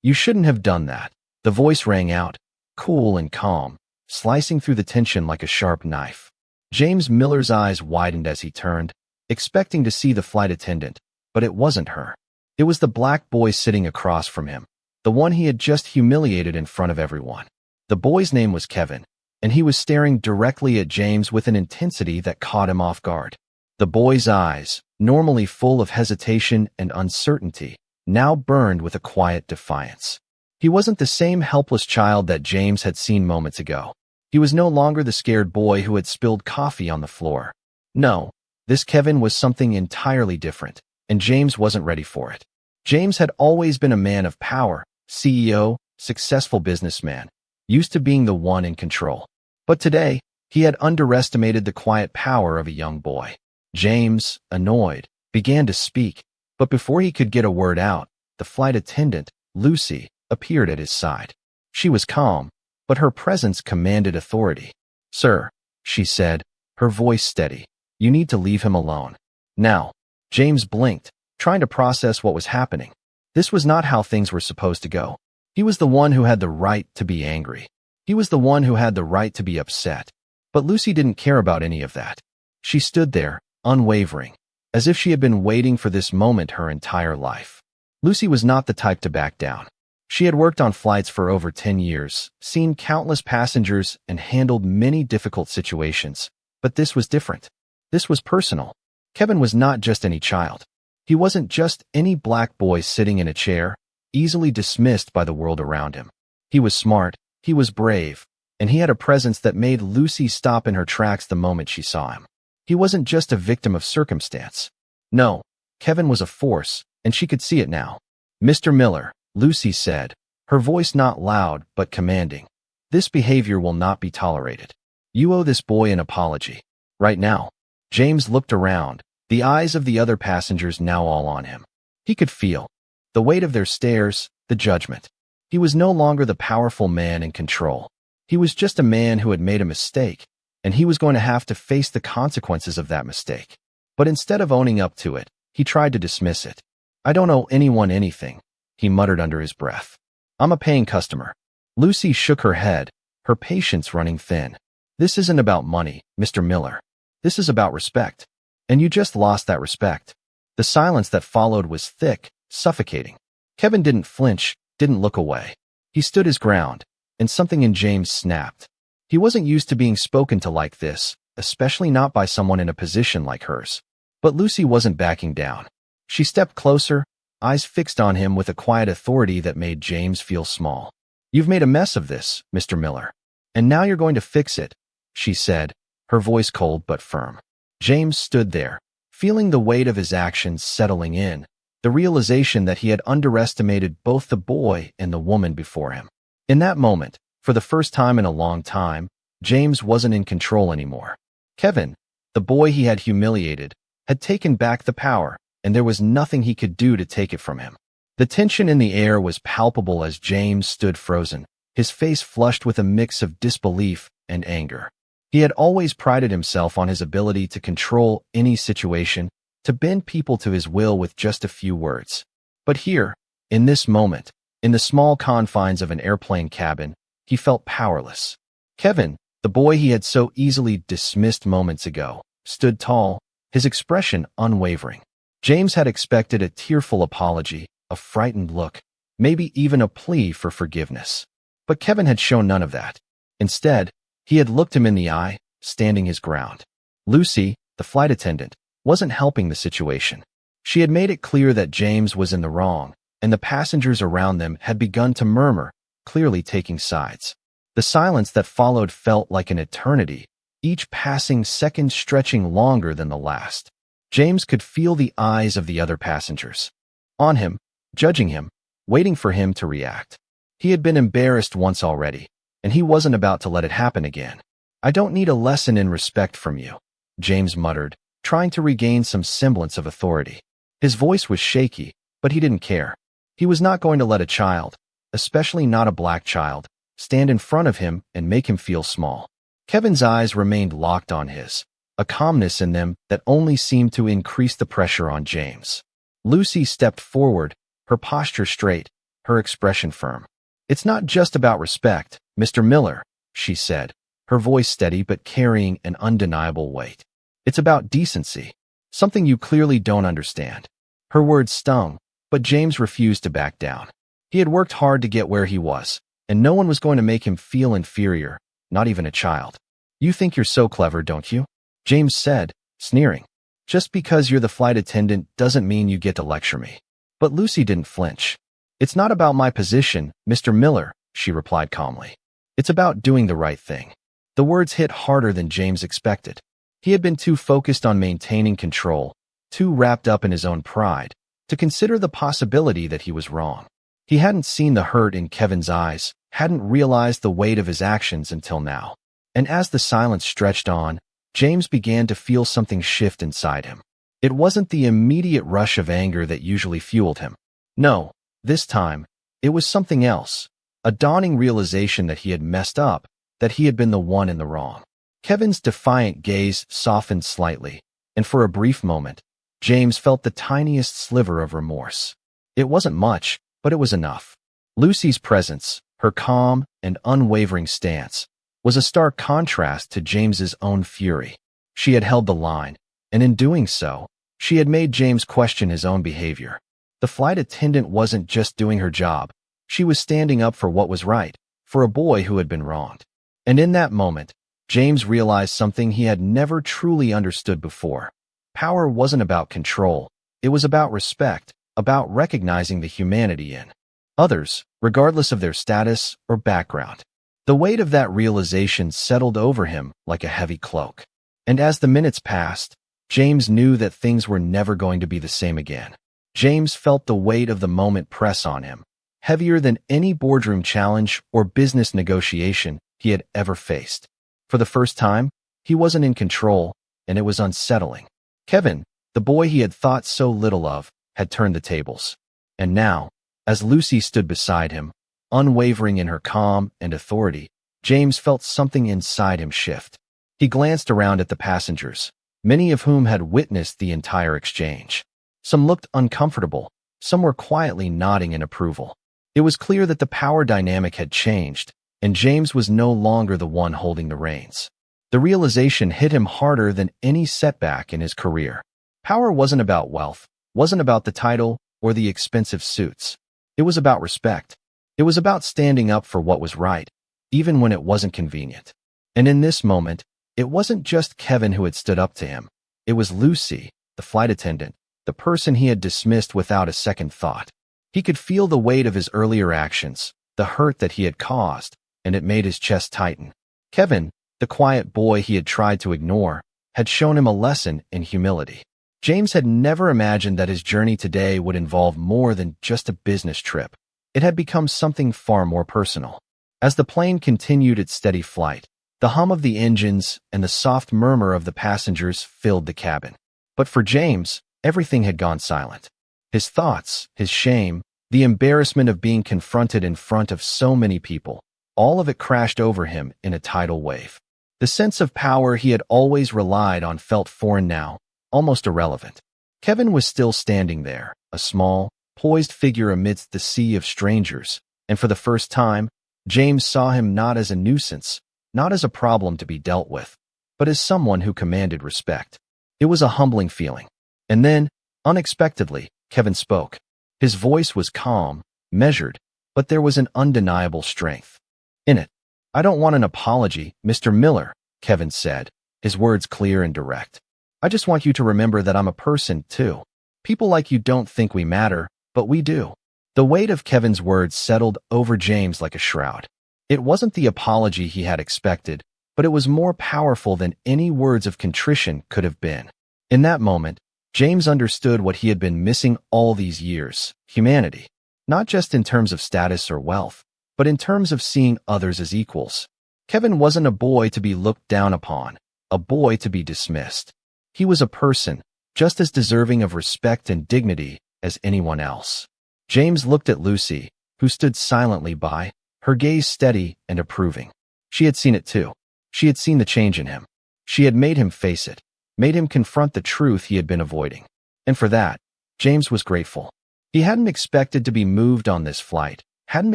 You shouldn't have done that. The voice rang out, cool and calm, slicing through the tension like a sharp knife. James Miller's eyes widened as he turned, expecting to see the flight attendant, but it wasn't her. It was the black boy sitting across from him, the one he had just humiliated in front of everyone. The boy's name was Kevin, and he was staring directly at James with an intensity that caught him off guard. The boy's eyes, normally full of hesitation and uncertainty, now burned with a quiet defiance. He wasn't the same helpless child that James had seen moments ago. He was no longer the scared boy who had spilled coffee on the floor. No, this Kevin was something entirely different, and James wasn't ready for it. James had always been a man of power, CEO, successful businessman, used to being the one in control. But today, he had underestimated the quiet power of a young boy. James, annoyed, began to speak, but before he could get a word out, the flight attendant, Lucy, appeared at his side. She was calm, but her presence commanded authority. "Sir," she said, her voice steady, "you need to leave him alone. Now." James blinked, trying to process what was happening. This was not how things were supposed to go. He was the one who had the right to be angry. He was the one who had the right to be upset. But Lucy didn't care about any of that. She stood there, unwavering, as if she had been waiting for this moment her entire life. Lucy was not the type to back down. She had worked on flights for over 10 years, seen countless passengers, and handled many difficult situations. But this was different. This was personal. Kevin was not just any child. He wasn't just any black boy sitting in a chair, easily dismissed by the world around him. He was smart, he was brave, and he had a presence that made Lucy stop in her tracks the moment she saw him. He wasn't just a victim of circumstance. No, Kevin was a force, and she could see it now. "Mr. Miller," Lucy said, her voice not loud but commanding, "this behavior will not be tolerated. You owe this boy an apology. Right now." James looked around, the eyes of the other passengers now all on him. He could feel the weight of their stares, the judgment. He was no longer the powerful man in control. He was just a man who had made a mistake, and he was going to have to face the consequences of that mistake. But instead of owning up to it, he tried to dismiss it. "I don't owe anyone anything," he muttered under his breath. "I'm a paying customer." Lucy shook her head, her patience running thin. "This isn't about money, Mr. Miller. This is about respect. And you just lost that respect." The silence that followed was thick, suffocating. Kevin didn't flinch, didn't look away. He stood his ground, and something in James snapped. He wasn't used to being spoken to like this, especially not by someone in a position like hers. But Lucy wasn't backing down. She stepped closer, eyes fixed on him with a quiet authority that made James feel small. "You've made a mess of this, Mr. Miller. And now you're going to fix it," she said, her voice cold but firm. James stood there, feeling the weight of his actions settling in, the realization that he had underestimated both the boy and the woman before him. In that moment, for the first time in a long time, James wasn't in control anymore. Kevin, the boy he had humiliated, had taken back the power, and there was nothing he could do to take it from him. The tension in the air was palpable as James stood frozen, his face flushed with a mix of disbelief and anger. He had always prided himself on his ability to control any situation, to bend people to his will with just a few words. But here, in this moment, in the small confines of an airplane cabin, he felt powerless. Kevin, the boy he had so easily dismissed moments ago, stood tall, his expression unwavering. James had expected a tearful apology, a frightened look, maybe even a plea for forgiveness. But Kevin had shown none of that. Instead, he had looked him in the eye, standing his ground. Lucy, the flight attendant, wasn't helping the situation. She had made it clear that James was in the wrong, and the passengers around them had begun to murmur, clearly taking sides. The silence that followed felt like an eternity, each passing second stretching longer than the last. James could feel the eyes of the other passengers on him, judging him, waiting for him to react. He had been embarrassed once already, and he wasn't about to let it happen again. "I don't need a lesson in respect from you," James muttered, trying to regain some semblance of authority. His voice was shaky, but he didn't care. He was not going to let a child, especially not a black child, stand in front of him and make him feel small. Kevin's eyes remained locked on his, a calmness in them that only seemed to increase the pressure on James. Lucy stepped forward, her posture straight, her expression firm. "It's not just about respect, Mr. Miller," she said, her voice steady but carrying an undeniable weight. "It's about decency, something you clearly don't understand." Her words stung, but James refused to back down. He had worked hard to get where he was, and no one was going to make him feel inferior, not even a child. "You think you're so clever, don't you?" James said, sneering. "Just because you're the flight attendant doesn't mean you get to lecture me." But Lucy didn't flinch. "It's not about my position, Mr. Miller," she replied calmly. "It's about doing the right thing." The words hit harder than James expected. He had been too focused on maintaining control, too wrapped up in his own pride, to consider the possibility that he was wrong. He hadn't seen the hurt in Kevin's eyes, hadn't realized the weight of his actions until now. And as the silence stretched on, James began to feel something shift inside him. It wasn't the immediate rush of anger that usually fueled him. No, this time, it was something else, a dawning realization that he had messed up, that he had been the one in the wrong. Kevin's defiant gaze softened slightly, and for a brief moment, James felt the tiniest sliver of remorse. It wasn't much, but it was enough. Lucy's presence, her calm and unwavering stance, was a stark contrast to James's own fury. She had held the line, and in doing so, she had made James question his own behavior. The flight attendant wasn't just doing her job. She was standing up for what was right, for a boy who had been wronged. And in that moment, James realized something he had never truly understood before. Power wasn't about control. It was about respect, about recognizing the humanity in others, regardless of their status or background. The weight of that realization settled over him like a heavy cloak. And as the minutes passed, James knew that things were never going to be the same again. James felt the weight of the moment press on him, heavier than any boardroom challenge or business negotiation he had ever faced. For the first time, he wasn't in control, and it was unsettling. Kevin, the boy he had thought so little of, had turned the tables. And now, as Lucy stood beside him, unwavering in her calm and authority, James felt something inside him shift. He glanced around at the passengers, many of whom had witnessed the entire exchange. Some looked uncomfortable, some were quietly nodding in approval. It was clear that the power dynamic had changed, and James was no longer the one holding the reins. The realization hit him harder than any setback in his career. Power wasn't about wealth, wasn't about the title or the expensive suits. It was about respect. It was about standing up for what was right, even when it wasn't convenient. And in this moment, it wasn't just Kevin who had stood up to him. It was Lucy, the flight attendant, the person he had dismissed without a second thought. He could feel the weight of his earlier actions, the hurt that he had caused, and it made his chest tighten. Kevin, the quiet boy he had tried to ignore, had shown him a lesson in humility. James had never imagined that his journey today would involve more than just a business trip. It had become something far more personal. As the plane continued its steady flight, the hum of the engines and the soft murmur of the passengers filled the cabin. But for James, everything had gone silent. His thoughts, his shame, the embarrassment of being confronted in front of so many people, all of it crashed over him in a tidal wave. The sense of power he had always relied on felt foreign now, almost irrelevant. Kevin was still standing there, a small, poised figure amidst the sea of strangers, and for the first time, James saw him not as a nuisance, not as a problem to be dealt with, but as someone who commanded respect. It was a humbling feeling. And then, unexpectedly, Kevin spoke. His voice was calm, measured, but there was an undeniable strength in it. "I don't want an apology, Mr. Miller," Kevin said, his words clear and direct. "I just want you to remember that I'm a person, too. People like you don't think we matter, but we do." The weight of Kevin's words settled over James like a shroud. It wasn't the apology he had expected, but it was more powerful than any words of contrition could have been. In that moment, James understood what he had been missing all these years: humanity. Not just in terms of status or wealth, but in terms of seeing others as equals. Kevin wasn't a boy to be looked down upon, a boy to be dismissed. He was a person, just as deserving of respect and dignity as anyone else. James looked at Lucy, who stood silently by, her gaze steady and approving. She had seen it too. She had seen the change in him. She had made him face it, made him confront the truth he had been avoiding. And for that, James was grateful. He hadn't expected to be moved on this flight, hadn't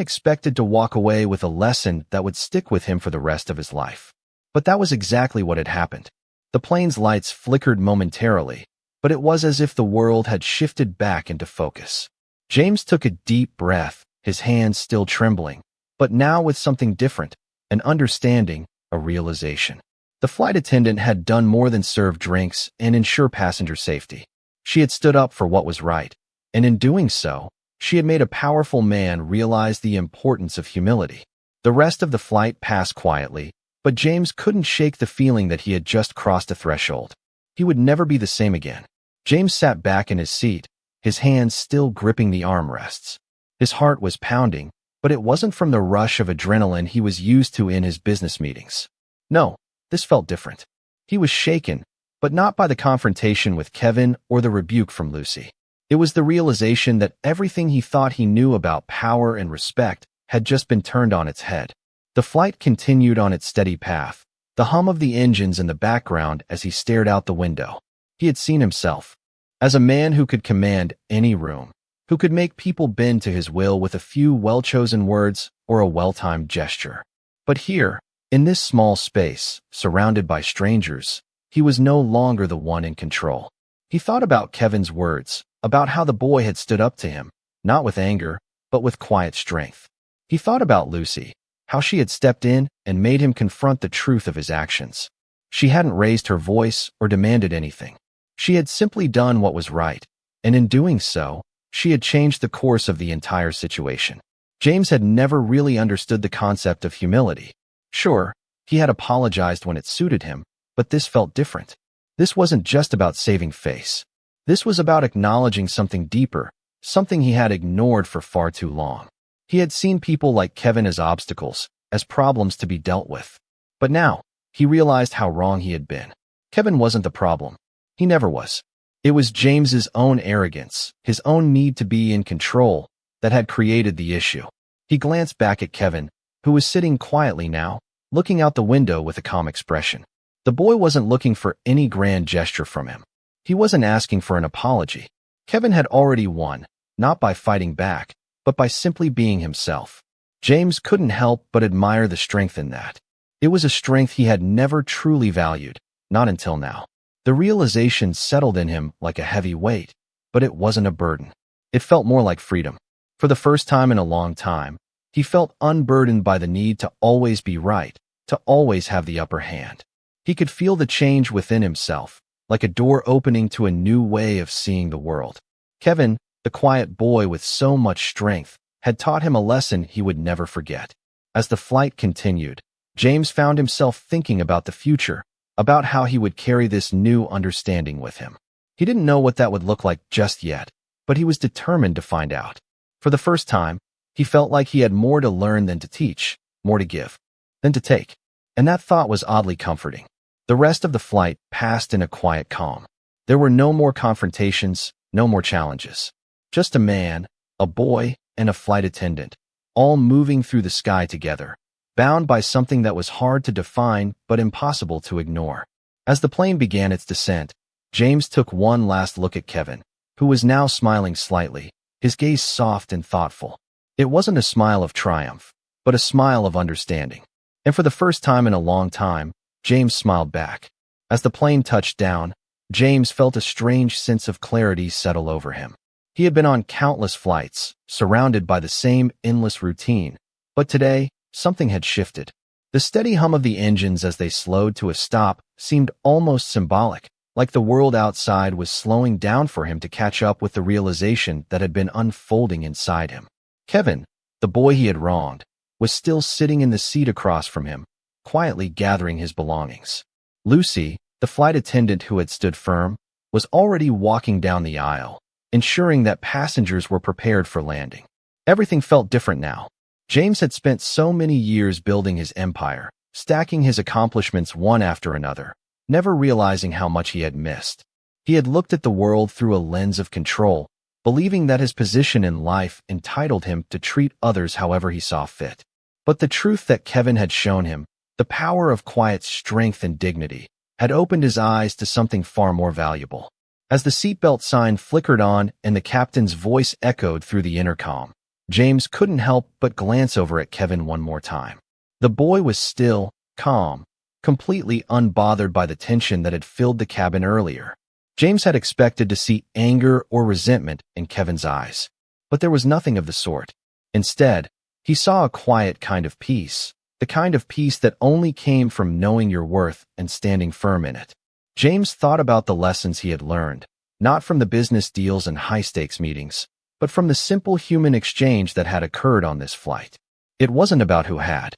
expected to walk away with a lesson that would stick with him for the rest of his life. But that was exactly what had happened. The plane's lights flickered momentarily, but it was as if the world had shifted back into focus. James took a deep breath, his hands still trembling, but now with something different, an understanding, a realization. The flight attendant had done more than serve drinks and ensure passenger safety. She had stood up for what was right, and in doing so, she had made a powerful man realize the importance of humility. The rest of the flight passed quietly, but James couldn't shake the feeling that he had just crossed a threshold. He would never be the same again. James sat back in his seat, his hands still gripping the armrests. His heart was pounding, but it wasn't from the rush of adrenaline he was used to in his business meetings. No, this felt different. He was shaken, but not by the confrontation with Kevin or the rebuke from Lucy. It was the realization that everything he thought he knew about power and respect had just been turned on its head. The flight continued on its steady path, the hum of the engines in the background as he stared out the window. He had seen himself as a man who could command any room, who could make people bend to his will with a few well-chosen words or a well-timed gesture. But here, in this small space, surrounded by strangers, he was no longer the one in control. He thought about Kevin's words, about how the boy had stood up to him, not with anger, but with quiet strength. He thought about Lucy, how she had stepped in and made him confront the truth of his actions. She hadn't raised her voice or demanded anything. She had simply done what was right, and in doing so, she had changed the course of the entire situation. James had never really understood the concept of humility. Sure, he had apologized when it suited him, but this felt different. This wasn't just about saving face. This was about acknowledging something deeper, something he had ignored for far too long. He had seen people like Kevin as obstacles, as problems to be dealt with. But now, he realized how wrong he had been. Kevin wasn't the problem. He never was. It was James's own arrogance, his own need to be in control, that had created the issue. He glanced back at Kevin, who was sitting quietly now, looking out the window with a calm expression. The boy wasn't looking for any grand gesture from him. He wasn't asking for an apology. Kevin had already won, not by fighting back, but by simply being himself. James couldn't help but admire the strength in that. It was a strength he had never truly valued, not until now. The realization settled in him like a heavy weight, but it wasn't a burden. It felt more like freedom. For the first time in a long time, he felt unburdened by the need to always be right, to always have the upper hand. He could feel the change within himself, like a door opening to a new way of seeing the world. Kevin, the quiet boy with so much strength, had taught him a lesson he would never forget. As the flight continued, James found himself thinking about the future, about how he would carry this new understanding with him. He didn't know what that would look like just yet, but he was determined to find out. For the first time, he felt like he had more to learn than to teach, more to give than to take. And that thought was oddly comforting. The rest of the flight passed in a quiet calm. There were no more confrontations, no more challenges. Just a man, a boy, and a flight attendant, all moving through the sky together, bound by something that was hard to define but impossible to ignore. As the plane began its descent, James took one last look at Kevin, who was now smiling slightly, his gaze soft and thoughtful. It wasn't a smile of triumph, but a smile of understanding. And for the first time in a long time, James smiled back. As the plane touched down, James felt a strange sense of clarity settle over him. He had been on countless flights, surrounded by the same endless routine, but today, something had shifted. The steady hum of the engines as they slowed to a stop seemed almost symbolic, like the world outside was slowing down for him to catch up with the realization that had been unfolding inside him. Kevin, the boy he had wronged, was still sitting in the seat across from him, quietly gathering his belongings. Lucy, the flight attendant who had stood firm, was already walking down the aisle, ensuring that passengers were prepared for landing. Everything felt different now. James had spent so many years building his empire, stacking his accomplishments one after another, never realizing how much he had missed. He had looked at the world through a lens of control, believing that his position in life entitled him to treat others however he saw fit. But the truth that Kevin had shown him, the power of quiet strength and dignity, had opened his eyes to something far more valuable. As the seatbelt sign flickered on and the captain's voice echoed through the intercom, James couldn't help but glance over at Kevin one more time. The boy was still, calm, completely unbothered by the tension that had filled the cabin earlier. James had expected to see anger or resentment in Kevin's eyes, but there was nothing of the sort. Instead, he saw a quiet kind of peace, the kind of peace that only came from knowing your worth and standing firm in it. James thought about the lessons he had learned, not from the business deals and high-stakes meetings, but from the simple human exchange that had occurred on this flight. It wasn't about who had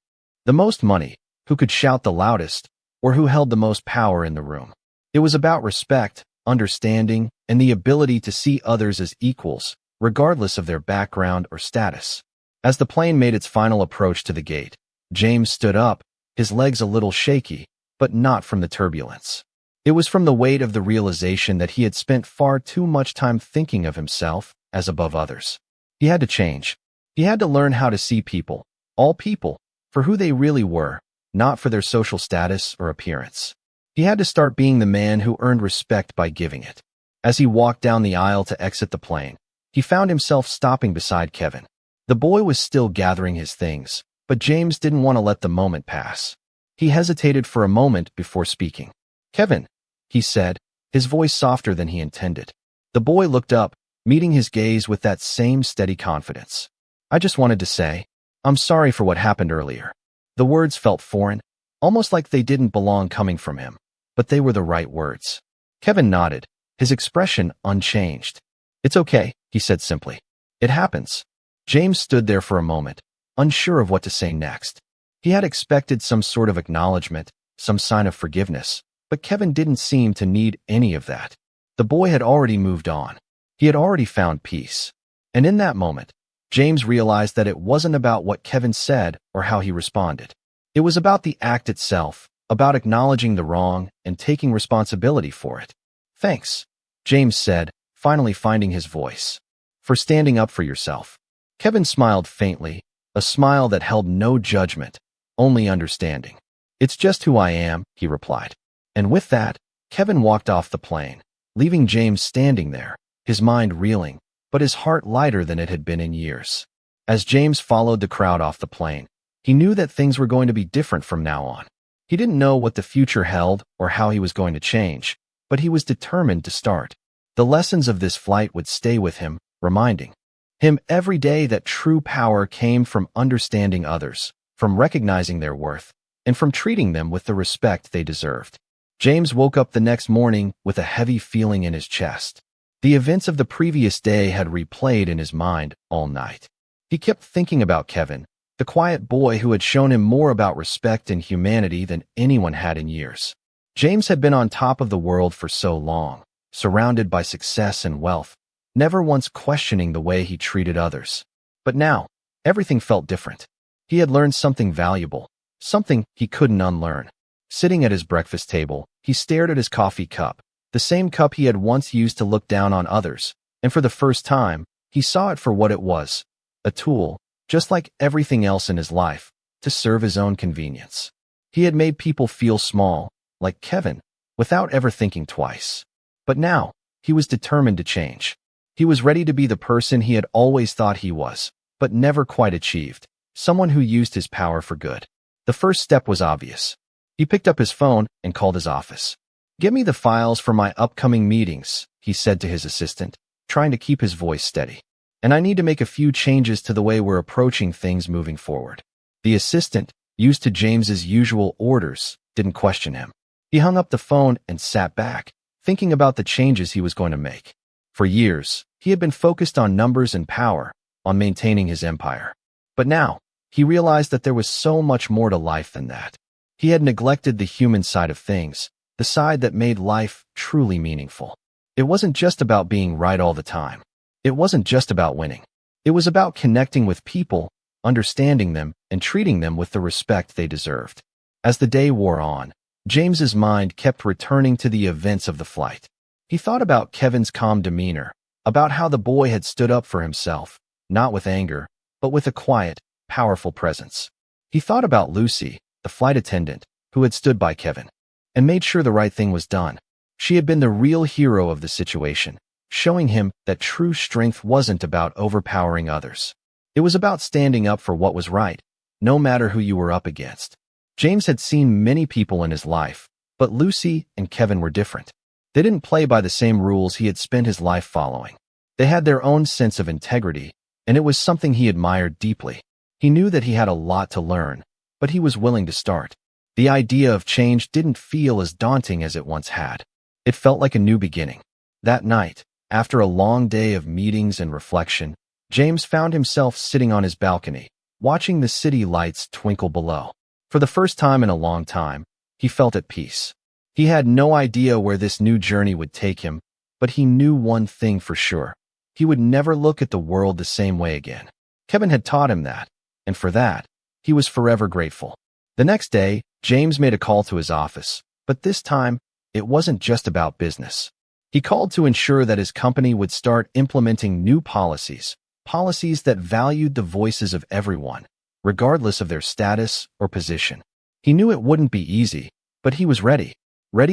the most money, who could shout the loudest, or who held the most power in the room. It was about respect, understanding, and the ability to see others as equals, regardless of their background or status. As the plane made its final approach to the gate, James stood up, his legs a little shaky, but not from the turbulence. It was from the weight of the realization that he had spent far too much time thinking of himself as above others. He had to change. He had to learn how to see people, all people, for who they really were, not for their social status or appearance. He had to start being the man who earned respect by giving it. As he walked down the aisle to exit the plane, he found himself stopping beside Kevin. The boy was still gathering his things, but James didn't want to let the moment pass. He hesitated for a moment before speaking. "Kevin," he said, his voice softer than he intended. The boy looked up, meeting his gaze with that same steady confidence. "I just wanted to say, I'm sorry for what happened earlier." The words felt foreign, almost like they didn't belong coming from him, but they were the right words. Kevin nodded, his expression unchanged. "It's okay," he said simply. "It happens." James stood there for a moment, unsure of what to say next. He had expected some sort of acknowledgement, some sign of forgiveness, but Kevin didn't seem to need any of that. The boy had already moved on. He had already found peace. And in that moment, James realized that it wasn't about what Kevin said or how he responded. It was about the act itself, about acknowledging the wrong and taking responsibility for it. "Thanks," James said, finally finding his voice, "for standing up for yourself." Kevin smiled faintly, a smile that held no judgment, only understanding. "It's just who I am," he replied. And with that, Kevin walked off the plane, leaving James standing there, his mind reeling, but his heart lighter than it had been in years. As James followed the crowd off the plane, he knew that things were going to be different from now on. He didn't know what the future held or how he was going to change, but he was determined to start. The lessons of this flight would stay with him, reminding him every day that true power came from understanding others, from recognizing their worth, and from treating them with the respect they deserved. James woke up the next morning with a heavy feeling in his chest. The events of the previous day had replayed in his mind all night. He kept thinking about Kevin, the quiet boy who had shown him more about respect and humanity than anyone had in years. James had been on top of the world for so long, surrounded by success and wealth, never once questioning the way he treated others. But now, everything felt different. He had learned something valuable, something he couldn't unlearn. Sitting at his breakfast table, he stared at his coffee cup, the same cup he had once used to look down on others, and for the first time, he saw it for what it was, a tool, just like everything else in his life, to serve his own convenience. He had made people feel small, like Kevin, without ever thinking twice. But now, he was determined to change. He was ready to be the person he had always thought he was, but never quite achieved, someone who used his power for good. The first step was obvious. He picked up his phone and called his office. "Get me the files for my upcoming meetings," he said to his assistant, trying to keep his voice steady. "And I need to make a few changes to the way we're approaching things moving forward." The assistant, used to James's usual orders, didn't question him. He hung up the phone and sat back, thinking about the changes he was going to make. For years, he had been focused on numbers and power, on maintaining his empire. But now, he realized that there was so much more to life than that. He had neglected the human side of things, the side that made life truly meaningful. It wasn't just about being right all the time. It wasn't just about winning. It was about connecting with people, understanding them, and treating them with the respect they deserved. As the day wore on, James's mind kept returning to the events of the flight. He thought about Kevin's calm demeanor, about how the boy had stood up for himself, not with anger, but with a quiet, powerful presence. He thought about Lucy, the flight attendant, who had stood by Kevin and made sure the right thing was done. She had been the real hero of the situation, showing him that true strength wasn't about overpowering others. It was about standing up for what was right, no matter who you were up against. James had seen many people in his life, but Lucy and Kevin were different. They didn't play by the same rules he had spent his life following. They had their own sense of integrity, and it was something he admired deeply. He knew that he had a lot to learn, but he was willing to start. The idea of change didn't feel as daunting as it once had. It felt like a new beginning. That night, after a long day of meetings and reflection, James found himself sitting on his balcony, watching the city lights twinkle below. For the first time in a long time, he felt at peace. He had no idea where this new journey would take him, but he knew one thing for sure. He would never look at the world the same way again. Kevin had taught him that, and for that, he was forever grateful. The next day, James made a call to his office, but this time, it wasn't just about business. He called to ensure that his company would start implementing new policies that valued the voices of everyone, regardless of their status or position. He knew it wouldn't be easy, but he was ready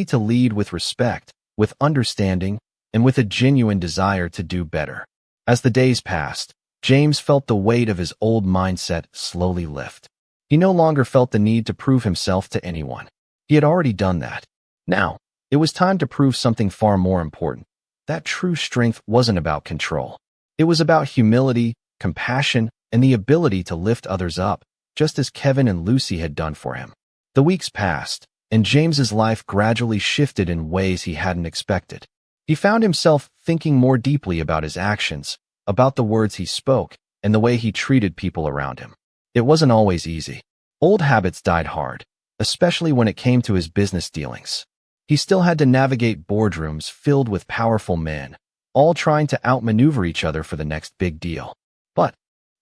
to lead with respect, with understanding, and with a genuine desire to do better. As the days passed, James felt the weight of his old mindset slowly lift. He no longer felt the need to prove himself to anyone. He had already done that. Now, it was time to prove something far more important. That true strength wasn't about control. It was about humility, compassion, and the ability to lift others up, just as Kevin and Lucy had done for him. The weeks passed, and James's life gradually shifted in ways he hadn't expected. He found himself thinking more deeply about his actions, about the words he spoke, and the way he treated people around him. It wasn't always easy. Old habits died hard, especially when it came to his business dealings. He still had to navigate boardrooms filled with powerful men, all trying to outmaneuver each other for the next big deal. But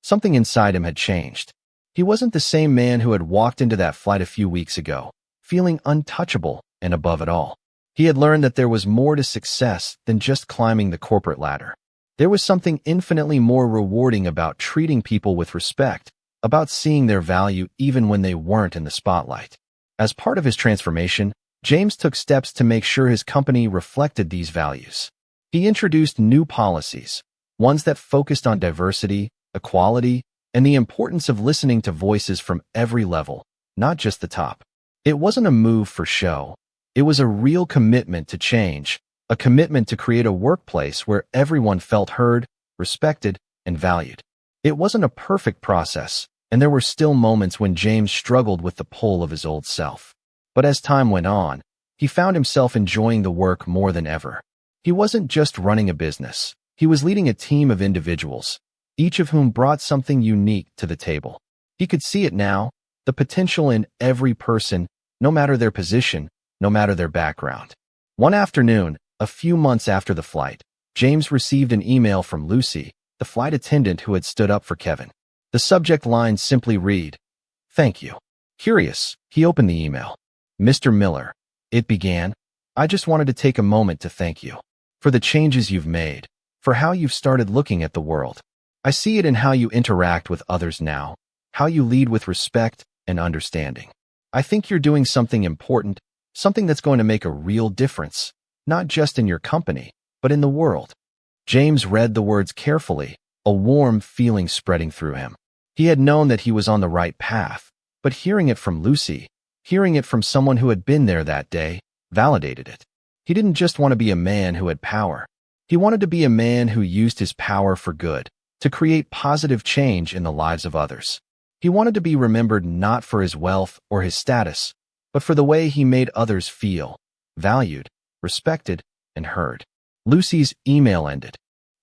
something inside him had changed. He wasn't the same man who had walked into that flight a few weeks ago, feeling untouchable and above it all. He had learned that there was more to success than just climbing the corporate ladder. There was something infinitely more rewarding about treating people with respect, about seeing their value even when they weren't in the spotlight. As part of his transformation, James took steps to make sure his company reflected these values. He introduced new policies, ones that focused on diversity, equality, and the importance of listening to voices from every level, not just the top. It wasn't a move for show. It was a real commitment to change, a commitment to create a workplace where everyone felt heard, respected, and valued. It wasn't a perfect process, and there were still moments when James struggled with the pull of his old self. But as time went on, he found himself enjoying the work more than ever. He wasn't just running a business. He was leading a team of individuals, each of whom brought something unique to the table. He could see it now, the potential in every person, no matter their position, no matter their background. One afternoon, a few months after the flight, James received an email from Lucy, the flight attendant who had stood up for Kevin. The subject line simply read, "Thank you." Curious, he opened the email. "Mr. Miller," it began, "I just wanted to take a moment to thank you for the changes you've made, for how you've started looking at the world. I see it in how you interact with others now, how you lead with respect and understanding. I think you're doing something important, something that's going to make a real difference, not just in your company, but in the world." James read the words carefully, a warm feeling spreading through him. He had known that he was on the right path, but hearing it from Lucy, hearing it from someone who had been there that day, validated it. He didn't just want to be a man who had power. He wanted to be a man who used his power for good, to create positive change in the lives of others. He wanted to be remembered not for his wealth or his status, but for the way he made others feel, valued, respected, and heard. Lucy's email ended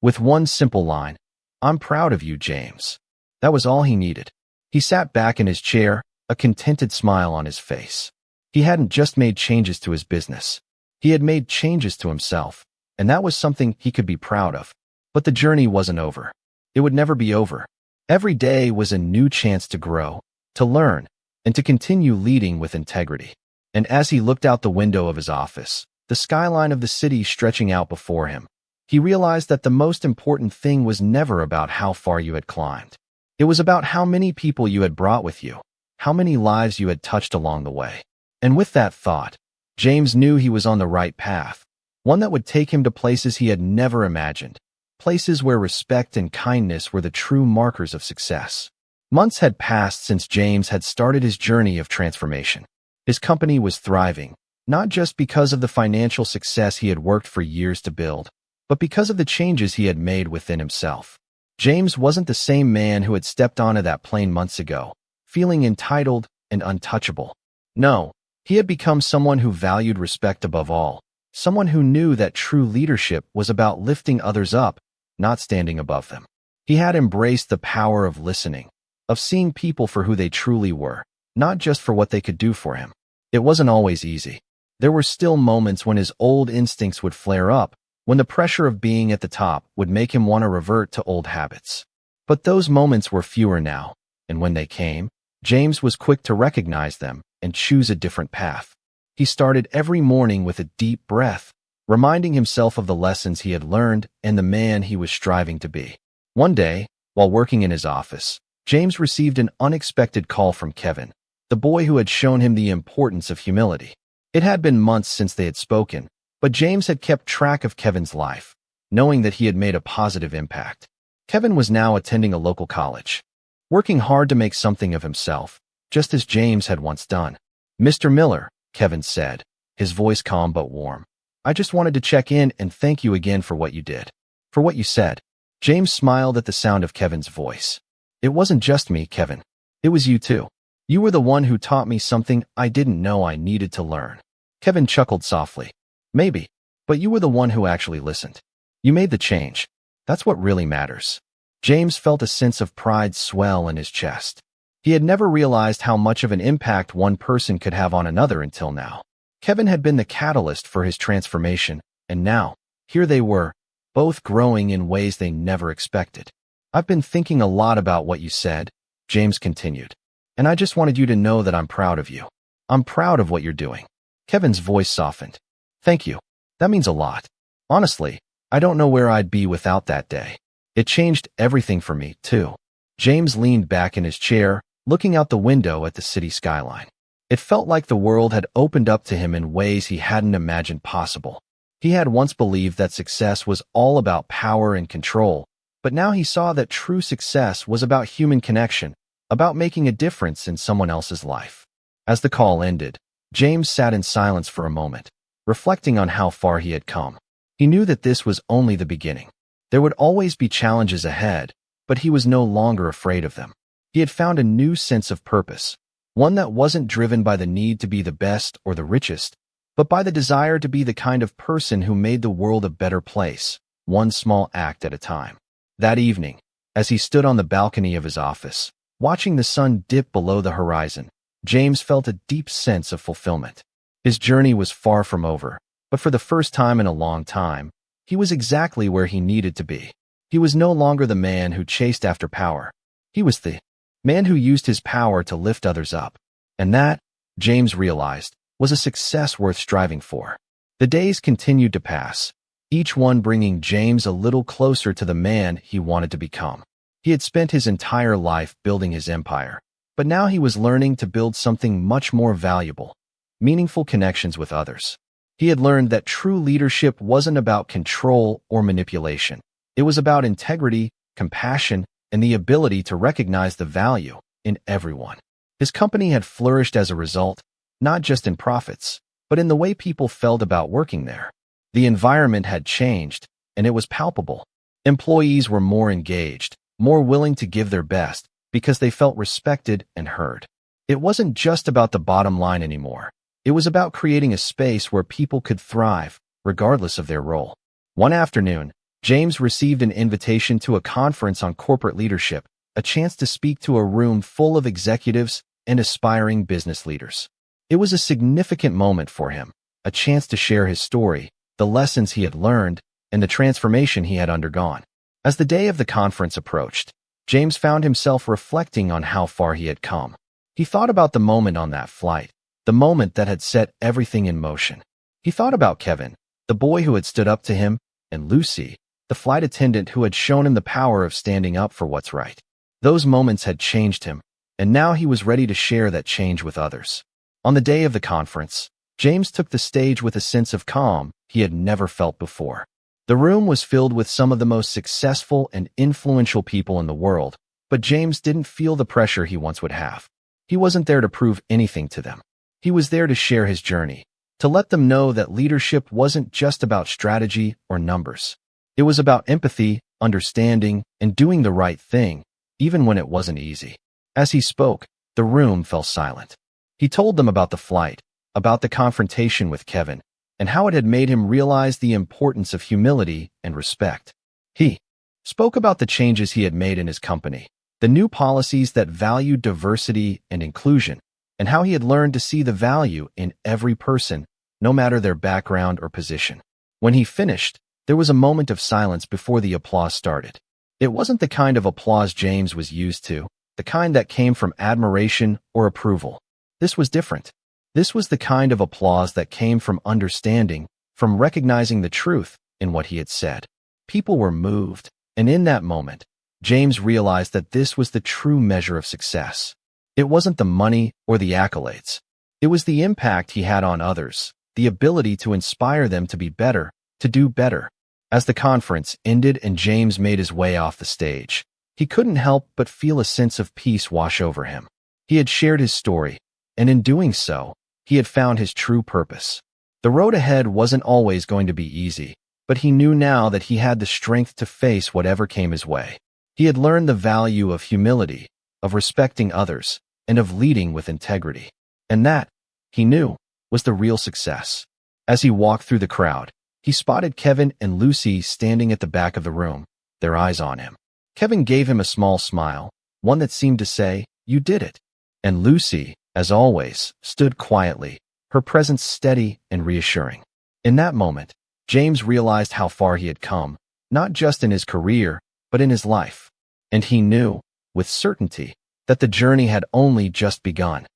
with one simple line, "I'm proud of you, James." That was all he needed. He sat back in his chair, a contented smile on his face. He hadn't just made changes to his business. He had made changes to himself, and that was something he could be proud of. But the journey wasn't over. It would never be over. Every day was a new chance to grow, to learn, and to continue leading with integrity. And as he looked out the window of his office, the skyline of the city stretching out before him, he realized that the most important thing was never about how far you had climbed. It was about how many people you had brought with you, how many lives you had touched along the way. And with that thought, James knew he was on the right path, one that would take him to places he had never imagined, places where respect and kindness were the true markers of success. Months had passed since James had started his journey of transformation. His company was thriving, not just because of the financial success he had worked for years to build, but because of the changes he had made within himself. James wasn't the same man who had stepped onto that plane months ago, feeling entitled and untouchable. No, he had become someone who valued respect above all, someone who knew that true leadership was about lifting others up, not standing above them. He had embraced the power of listening, of seeing people for who they truly were, not just for what they could do for him. It wasn't always easy. There were still moments when his old instincts would flare up, when the pressure of being at the top would make him want to revert to old habits. But those moments were fewer now, and when they came, James was quick to recognize them and choose a different path. He started every morning with a deep breath, reminding himself of the lessons he had learned and the man he was striving to be. One day, while working in his office, James received an unexpected call from Kevin, the boy who had shown him the importance of humility. It had been months since they had spoken, but James had kept track of Kevin's life, knowing that he had made a positive impact. Kevin was now attending a local college, working hard to make something of himself, just as James had once done. "Mr. Miller," Kevin said, his voice calm but warm, "I just wanted to check in and thank you again for what you did, for what you said." James smiled at the sound of Kevin's voice. "It wasn't just me, Kevin. It was you too. You were the one who taught me something I didn't know I needed to learn." Kevin chuckled softly. "Maybe, but you were the one who actually listened. You made the change. That's what really matters." James felt a sense of pride swell in his chest. He had never realized how much of an impact one person could have on another until now. Kevin had been the catalyst for his transformation, and now, here they were, both growing in ways they never expected. "I've been thinking a lot about what you said," James continued, "and I just wanted you to know that I'm proud of you. I'm proud of what you're doing." Kevin's voice softened. "Thank you. That means a lot. Honestly, I don't know where I'd be without that day. It changed everything for me, too." James leaned back in his chair, looking out the window at the city skyline. It felt like the world had opened up to him in ways he hadn't imagined possible. He had once believed that success was all about power and control, but now he saw that true success was about human connection, about making a difference in someone else's life. As the call ended, James sat in silence for a moment, reflecting on how far he had come. He knew that this was only the beginning. There would always be challenges ahead, but he was no longer afraid of them. He had found a new sense of purpose, one that wasn't driven by the need to be the best or the richest, but by the desire to be the kind of person who made the world a better place, one small act at a time. That evening, as he stood on the balcony of his office, watching the sun dip below the horizon, James felt a deep sense of fulfillment. His journey was far from over, but for the first time in a long time, he was exactly where he needed to be. He was no longer the man who chased after power. He was the man who used his power to lift others up. And that, James realized, was a success worth striving for. The days continued to pass, each one bringing James a little closer to the man he wanted to become. He had spent his entire life building his empire, but now he was learning to build something much more valuable, meaningful connections with others. He had learned that true leadership wasn't about control or manipulation. It was about integrity, compassion, and the ability to recognize the value in everyone. His company had flourished as a result, not just in profits, but in the way people felt about working there. The environment had changed, and it was palpable. Employees were more engaged, more willing to give their best, because they felt respected and heard. It wasn't just about the bottom line anymore. It was about creating a space where people could thrive, regardless of their role. One afternoon, James received an invitation to a conference on corporate leadership, a chance to speak to a room full of executives and aspiring business leaders. It was a significant moment for him, a chance to share his story, the lessons he had learned, and the transformation he had undergone. As the day of the conference approached, James found himself reflecting on how far he had come. He thought about the moment on that flight, the moment that had set everything in motion. He thought about Kevin, the boy who had stood up to him, and Lucy, the flight attendant who had shown him the power of standing up for what's right. Those moments had changed him, and now he was ready to share that change with others. On the day of the conference, James took the stage with a sense of calm, he had never felt before. The room was filled with some of the most successful and influential people in the world, but James didn't feel the pressure he once would have. He wasn't there to prove anything to them. He was there to share his journey, to let them know that leadership wasn't just about strategy or numbers. It was about empathy, understanding, and doing the right thing, even when it wasn't easy. As he spoke, the room fell silent. He told them about the flight, about the confrontation with Kevin, and how it had made him realize the importance of humility and respect. He spoke about the changes he had made in his company, the new policies that valued diversity and inclusion, and how he had learned to see the value in every person, no matter their background or position. When he finished, there was a moment of silence before the applause started. It wasn't the kind of applause James was used to, the kind that came from admiration or approval. This was different. This was the kind of applause that came from understanding, from recognizing the truth in what he had said. People were moved, and in that moment, James realized that this was the true measure of success. It wasn't the money or the accolades. It was the impact he had on others, the ability to inspire them to be better, to do better. As the conference ended and James made his way off the stage, he couldn't help but feel a sense of peace wash over him. He had shared his story, and in doing so, he had found his true purpose. The road ahead wasn't always going to be easy, but he knew now that he had the strength to face whatever came his way. He had learned the value of humility, of respecting others, and of leading with integrity. And that, he knew, was the real success. As he walked through the crowd, he spotted Kevin and Lucy standing at the back of the room, their eyes on him. Kevin gave him a small smile, one that seemed to say, "You did it." And Lucy, as always, stood quietly, her presence steady and reassuring. In that moment, James realized how far he had come, not just in his career, but in his life. And he knew, with certainty, that the journey had only just begun.